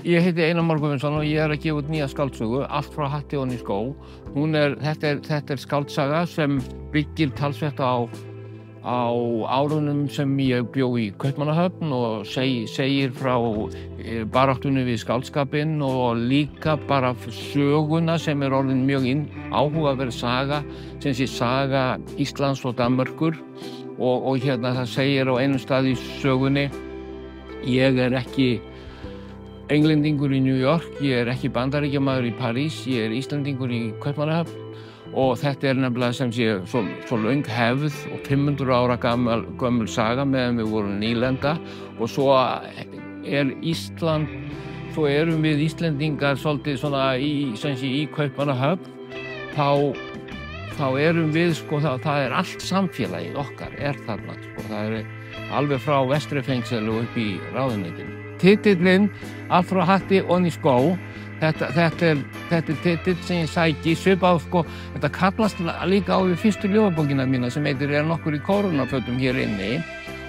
Ég heiti Einar Már Guðmundsson og ég að gefa út nýja skáldsögu, Allt frá hatti ofan í skó. Þetta er skáldsaga sem byggir talsvert á árunum sem ég bjó í Kaupmannahöfn og segir frá baráttunni við skáldskapinn og líka bara söguna sem orðin mjög áhugaverð saga, sem sé saga Íslands og Danmerkur og hérna það segir á einum stað í sögunni: ég er ekki Englendingur í New York, ég er ekki Bandaríkjamaður í París, ég er Íslandingur í Kaupmannahöfn og þetta er nefnilega sem sé svo löng hefð og 500 ára gömul saga meðan við vorum nýlenda og svo er Ísland, svo erum við Íslendingar svolítið svona í Kaupmannahöfn, þá erum við sko, það er allt samfélagið okkar er þarna sko, það er alveg frá Vestrifengsel og upp í ráðuneytinu. Titillinn Allt frá hatti ofan í skó, þetta er titill sem ég sæki svipað sko, þetta kallast líka á við fyrstu ljóðabókina mína sem heitir Er nokkur í kórónafötum hér inni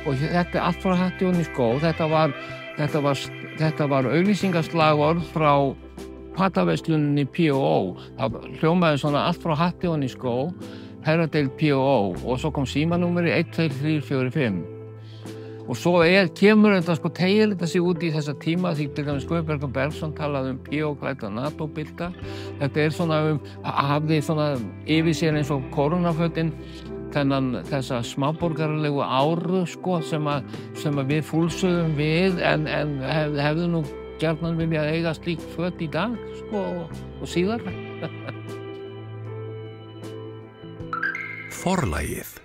og þetta Allt frá hatti ofan í skó, þetta var auglýsingaslagorð frá pataversluninni P&O. Það hljómaði svona Allt frá hatti ofan í skó, herradeild P&O og svo kom símanúmerið 12345. Og svo kemur þetta sko, teygir þetta sig út í þessa tíma því til dæmis Guðbergur Bergsson talaði P&O-klædda NATO-bylta. Þetta svona hafði svona yfir sér eins og kórónafötin þessa smáborgaralegu áru sko sem við fúlsuðum við en hefðu nú gjarnan viljað eiga slík föt í dag sko og síðar. Forlagið.